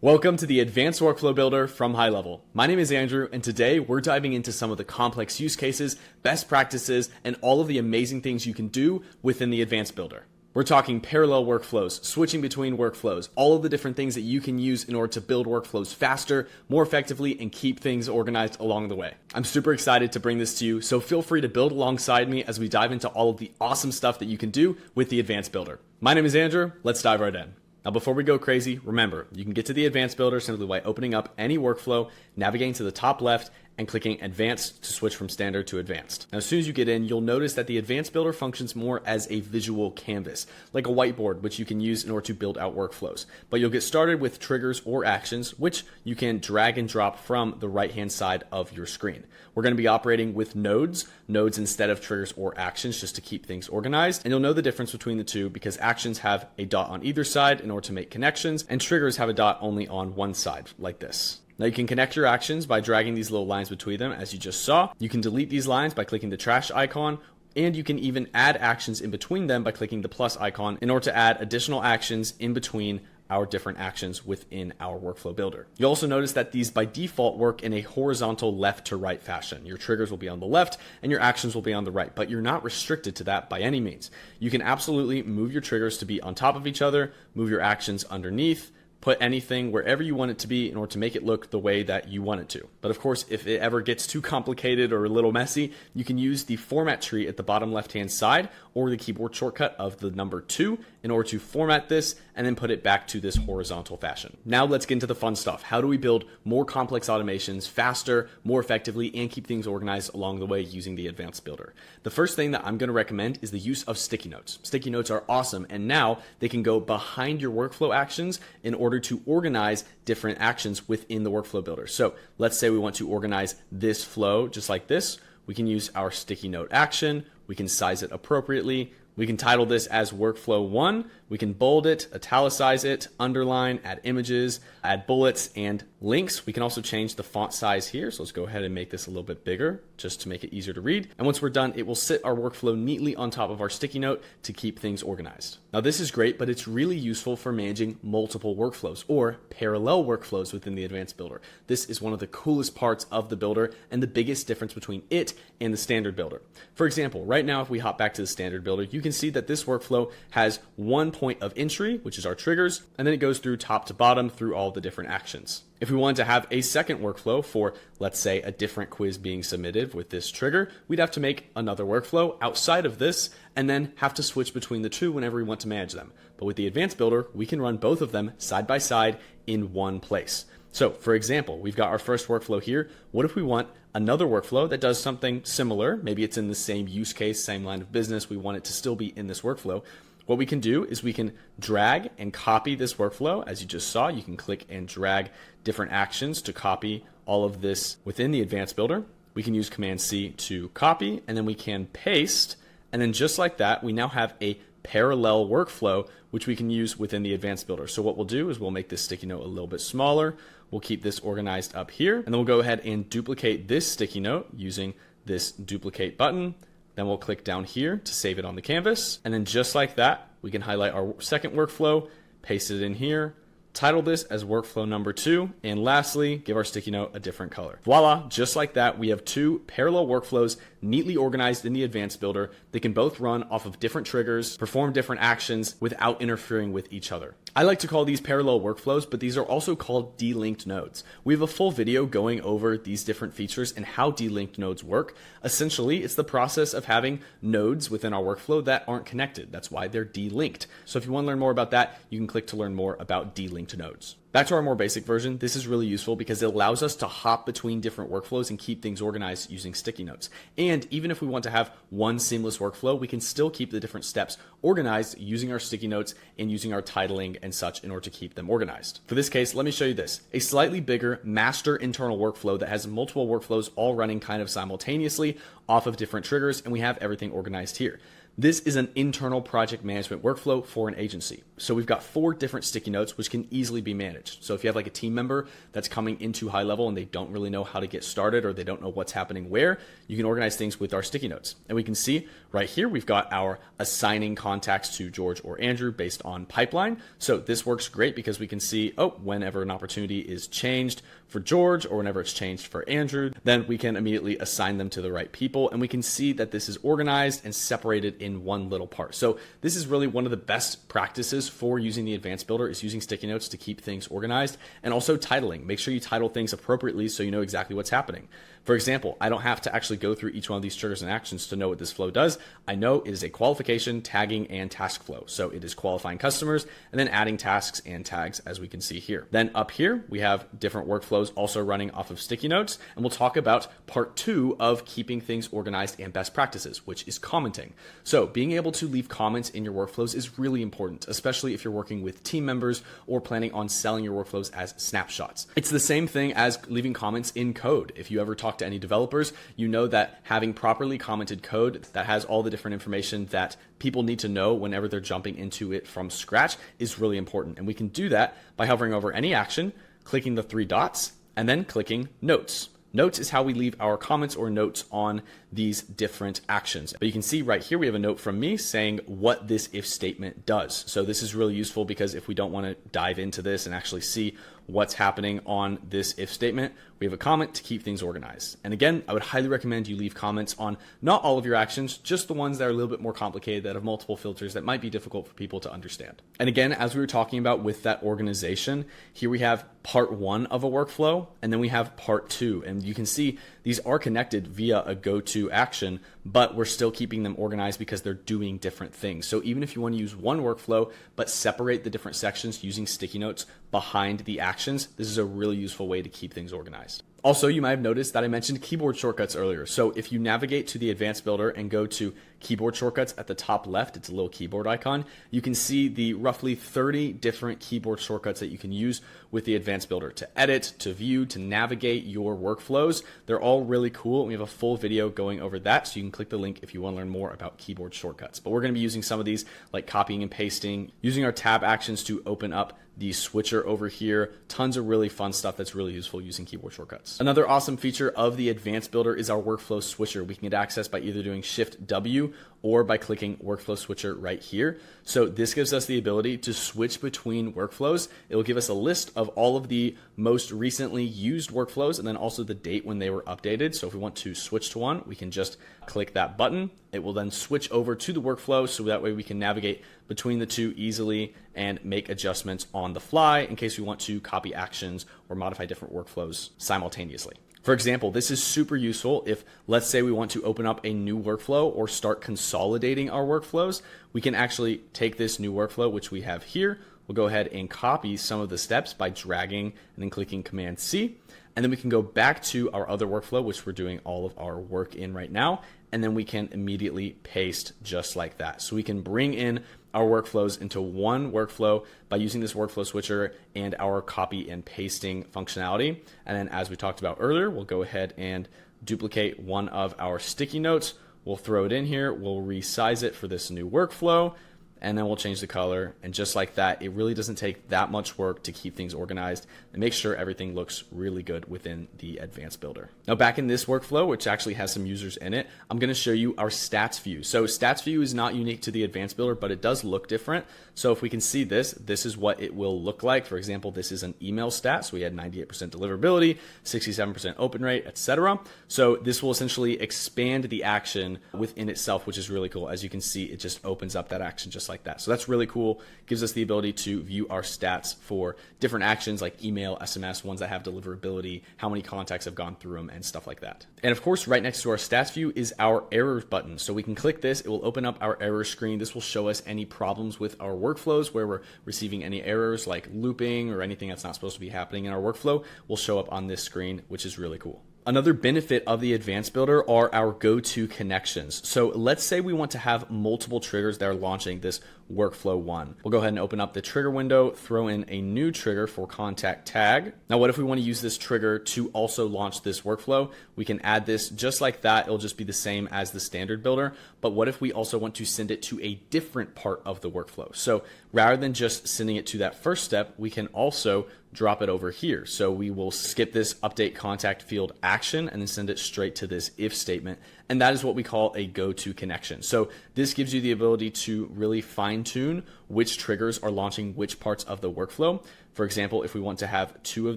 Welcome to the Advanced Workflow Builder from HighLevel. My name is Andrew, and today we're diving into some of the complex use cases, best practices, and all of the amazing things you can do within the Advanced Builder. We're talking parallel workflows, switching between workflows, all of the different things that you can use in order to build workflows faster, more effectively, and keep things organized along the way. I'm super excited to bring this to you, so feel free to build alongside me as we dive into all of the awesome stuff that you can do with the Advanced Builder. My name is Andrew. Let's dive right in. Now, before we go crazy, remember, you can get to the Advanced Builder simply by opening up any workflow, navigating to the top left, and clicking Advanced to switch from Standard to Advanced. Now, as soon as you get in, you'll notice that the Advanced Builder functions more as a visual canvas, like a whiteboard, which you can use in order to build out workflows. But you'll get started with triggers or actions, which you can drag and drop from the right-hand side of your screen. We're going to be operating with nodes instead of triggers or actions, just to keep things organized. And you'll know the difference between the two because actions have a dot on either side in order to make connections, and triggers have a dot only on one side, like this. Now you can connect your actions by dragging these little lines between them, as you just saw. You can delete these lines by clicking the trash icon, and you can even add actions in between them by clicking the plus icon in order to add additional actions in between our different actions within our workflow builder. You'll also notice that these by default work in a horizontal left to right fashion. Your triggers will be on the left and your actions will be on the right, but you're not restricted to that by any means. You can absolutely move your triggers to be on top of each other, move your actions underneath, put anything wherever you want it to be in order to make it look the way that you want it to. But of course, if it ever gets too complicated or a little messy, you can use the format tree at the bottom left-hand side or the keyboard shortcut of the number 2 in order to format this and then put it back to this horizontal fashion. Now let's get into the fun stuff. How do we build more complex automations faster, more effectively, and keep things organized along the way using the Advanced Builder? The first thing that I'm going to recommend is the use of sticky notes. Sticky notes are awesome, and now they can go behind your workflow actions in order to organize different actions within the workflow builder. So let's say we want to organize this flow just like this. We can use our sticky note action. We can size it appropriately. We can title this as workflow 1. We can bold it, italicize it, underline, add images, add bullets and links. We can also change the font size here. So let's go ahead and make this a little bit bigger just to make it easier to read. And once we're done, it will sit our workflow neatly on top of our sticky note to keep things organized. Now this is great, but it's really useful for managing multiple workflows or parallel workflows within the Advanced Builder. This is one of the coolest parts of the builder and the biggest difference between it and the Standard Builder. For example, right now, if we hop back to the Standard Builder, you can see that this workflow has one point of entry, which is our triggers, and then it goes through top to bottom through all the different actions. If we wanted to have a second workflow for, let's say, a different quiz being submitted with this trigger, we'd have to make another workflow outside of this and then have to switch between the two whenever we want to manage them. But with the Advanced Builder, we can run both of them side by side in one place. So for example, we've got our first workflow here. What if we want another workflow that does something similar? Maybe it's in the same use case, same line of business. We want it to still be in this workflow. What we can do is we can drag and copy this workflow. As you just saw, you can click and drag different actions to copy all of this within the Advanced Builder. We can use Command C to copy, and then we can paste. And then just like that, we now have a parallel workflow, which we can use within the Advanced Builder. So what we'll do is we'll make this sticky note a little bit smaller. We'll keep this organized up here, and then we'll go ahead and duplicate this sticky note using this duplicate button. Then we'll click down here to save it on the canvas. And then just like that, we can highlight our second workflow, paste it in here, title this as workflow number 2, and lastly, give our sticky note a different color. Voila, just like that, we have two parallel workflows neatly organized in the Advanced Builder. They can both run off of different triggers, perform different actions without interfering with each other. I like to call these parallel workflows, but these are also called delinked nodes. We have a full video going over these different features and how delinked nodes work. Essentially, it's the process of having nodes within our workflow that aren't connected. That's why they're delinked. So if you want to learn more about that, you can click to learn more about delinked nodes. Back to our more basic version, this is really useful because it allows us to hop between different workflows and keep things organized using sticky notes. And even if we want to have one seamless workflow, we can still keep the different steps organized using our sticky notes and using our titling and such in order to keep them organized. For this case, let me show you this. A slightly bigger master internal workflow that has multiple workflows all running kind of simultaneously off of different triggers, and we have everything organized here. This is an internal project management workflow for an agency. So we've got 4 different sticky notes which can easily be managed. So if you have like a team member that's coming into HighLevel and they don't really know how to get started or they don't know what's happening where, you can organize things with our sticky notes. And we can see right here, we've got our assigning contacts to George or Andrew based on pipeline. So this works great because we can see, whenever an opportunity is changed for George or whenever it's changed for Andrew, then we can immediately assign them to the right people. And we can see that this is organized and separated in one little part. So this is really one of the best practices for using the advanced builder is using sticky notes to keep things organized, and also titling. Make sure you title things appropriately so you know exactly what's happening. For example, I don't have to actually go through each one of these triggers and actions to know what this flow does. I know it is a qualification, tagging, and task flow. So it is qualifying customers and then adding tasks and tags as we can see here. Then up here, we have different workflows also running off of sticky notes. And we'll talk about part 2 of keeping things organized and best practices, which is commenting. So being able to leave comments in your workflows is really important, especially if you're working with team members or planning on selling your workflows as snapshots. It's the same thing as leaving comments in code. If you ever talk to any developers, you know that having properly commented code that has all the different information that people need to know whenever they're jumping into it from scratch is really important. And we can do that by hovering over any action, clicking the 3 dots, and then clicking Notes. Notes is how we leave our comments or notes on these different actions. But you can see right here, we have a note from me saying what this if statement does. So this is really useful because if we don't want to dive into this and actually see what's happening on this if statement, we have a comment to keep things organized. And again, I would highly recommend you leave comments on not all of your actions, just the ones that are a little bit more complicated, that have multiple filters that might be difficult for people to understand. And again, as we were talking about with that organization, here we have part 1 of a workflow, and then we have part 2. And you can see these are connected via a go-to action, but we're still keeping them organized because they're doing different things. So even if you want to use one workflow, but separate the different sections using sticky notes behind the actions, this is a really useful way to keep things organized. Also, you might have noticed that I mentioned keyboard shortcuts earlier. So if you navigate to the advanced builder and go to keyboard shortcuts at the top left, it's a little keyboard icon. You can see the roughly 30 different keyboard shortcuts that you can use with the advanced builder to edit, to view, to navigate your workflows. They're all really cool. We have a full video going over that, so you can click the link if you want to learn more about keyboard shortcuts. But we're going to be using some of these like copying and pasting, using our tab actions to open up the switcher over here. Tons of really fun stuff that's really useful using keyboard shortcuts. Another awesome feature of the advanced builder is our workflow switcher. We can get access by either doing Shift W or by clicking workflow switcher right here. So this gives us the ability to switch between workflows. It will give us a list of all of the most recently used workflows and then also the date when they were updated. So if we want to switch to one, we can just click that button. It will then switch over to the workflow so that way we can navigate between the two easily and make adjustments on the fly in case we want to copy actions or modify different workflows simultaneously. For example, this is super useful if, let's say, we want to open up a new workflow or start consolidating our workflows. We can actually take this new workflow, which we have here. We'll go ahead and copy some of the steps by dragging and then clicking Command C. And then we can go back to our other workflow, which we're doing all of our work in right now. And then we can immediately paste just like that. So we can bring in our workflows into one workflow by using this workflow switcher and our copy and pasting functionality. And then as we talked about earlier, we'll go ahead and duplicate one of our sticky notes. We'll throw it in here. We'll resize it for this new workflow. And then we'll change the color. And just like that, it really doesn't take that much work to keep things organized and make sure everything looks really good within the advanced builder. Now back in this workflow, which actually has some users in it, I'm gonna show you our stats view. So stats view is not unique to the advanced builder, but it does look different. So if we can see this, this is what it will look like. For example, this is an email stat. So we had 98% deliverability, 67% open rate, etc. So this will essentially expand the action within itself, which is really cool. As you can see, it just opens up that action just like that. So that's really cool. Gives us the ability to view our stats for different actions like email, SMS, ones that have deliverability, how many contacts have gone through them, and stuff like that. And of course, right next to our stats view is our errors button. So we can click this. It will open up our error screen. This will show us any problems with our workflows where we're receiving any errors like looping or anything that's not supposed to be happening in our workflow will show up on this screen, which is really cool. Another benefit of the advanced builder are our go-to connections. So let's say we want to have multiple triggers that are launching this workflow 1. We'll go ahead and open up the trigger window, throw in a new trigger for contact tag. Now, what if we want to use this trigger to also launch this workflow? We can add this just like that. It'll just be the same as the standard builder. But what if we also want to send it to a different part of the workflow? So rather than just sending it to that first step, we can also drop it over here. So we will skip this update contact field action and then send it straight to this if statement. And that is what we call a go-to connection. So this gives you the ability to really fine tune which triggers are launching which parts of the workflow. For example, if we want to have 2 of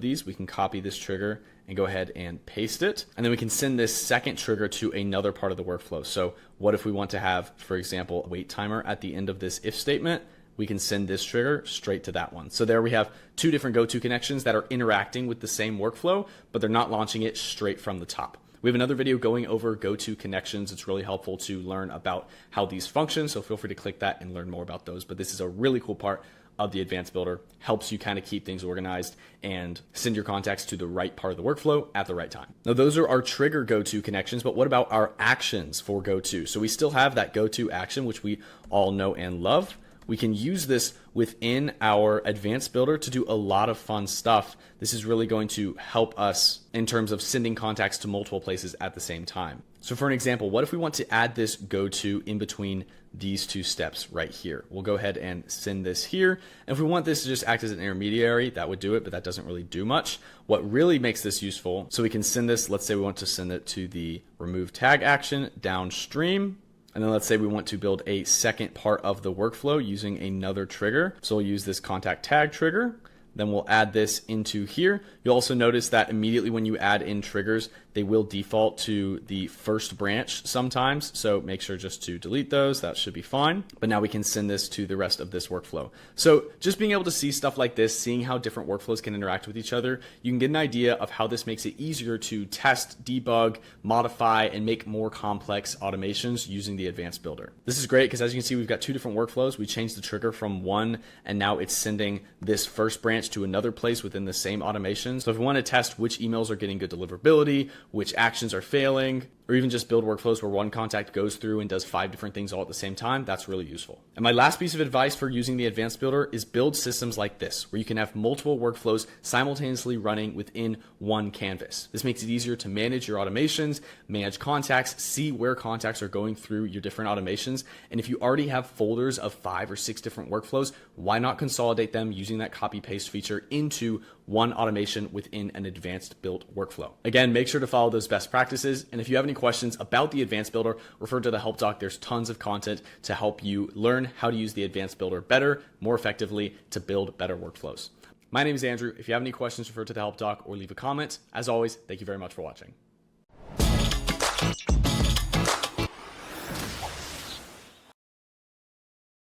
these, we can copy this trigger and go ahead and paste it. And then we can send this second trigger to another part of the workflow. So what if we want to have, for example, a wait timer at the end of this if statement? We can send this trigger straight to that one. So there we have 2 different go-to connections that are interacting with the same workflow, but they're not launching it straight from the top. We have another video going over go-to connections. It's really helpful to learn about how these function. So feel free to click that and learn more about those. But this is a really cool part of the advanced builder. Helps you kind of keep things organized and send your contacts to the right part of the workflow at the right time. Now, those are our trigger go-to connections, but what about our actions for go-to? So we still have that go-to action, which we all know and love. We can use this within our advanced builder to do a lot of fun stuff. This is really going to help us in terms of sending contacts to multiple places at the same time. So for an example, what if we want to add this go-to in between these 2 steps right here? We'll go ahead and send this here. And if we want this to just act as an intermediary, that would do it, but that doesn't really do much. What really makes this useful, so we can send this, let's say we want to send it to the remove tag action downstream. And then let's say we want to build a second part of the workflow using another trigger. So we'll use this contact tag trigger. Then we'll add this into here. You'll also notice that immediately when you add in triggers, they will default to the first branch sometimes. So make sure just to delete those. That should be fine. But now we can send this to the rest of this workflow. So just being able to see stuff like this, seeing how different workflows can interact with each other, you can get an idea of how this makes it easier to test, debug, modify, and make more complex automations using the advanced builder. This is great because as you can see, we've got 2 different workflows. We changed the trigger from one, and now it's sending this first branch to another place within the same automation. So if we want to test which emails are getting good deliverability, which actions are failing, or even just build workflows where one contact goes through and does 5 different things all at the same time, that's really useful. And my last piece of advice for using the advanced builder is build systems like this, where you can have multiple workflows simultaneously running within one canvas. This makes it easier to manage your automations, manage contacts, see where contacts are going through your different automations. And if you already have folders of 5 or 6 different workflows, why not consolidate them using that copy paste feature into one automation within an advanced built workflow? Again, make sure to follow those best practices. And if you have any questions about the advanced builder, refer to the help doc. There's tons of content to help you learn how to use the advanced builder better, more effectively to build better workflows. My name is Andrew. If you have any questions, refer to the help doc or leave a comment. As always, thank you very much for watching.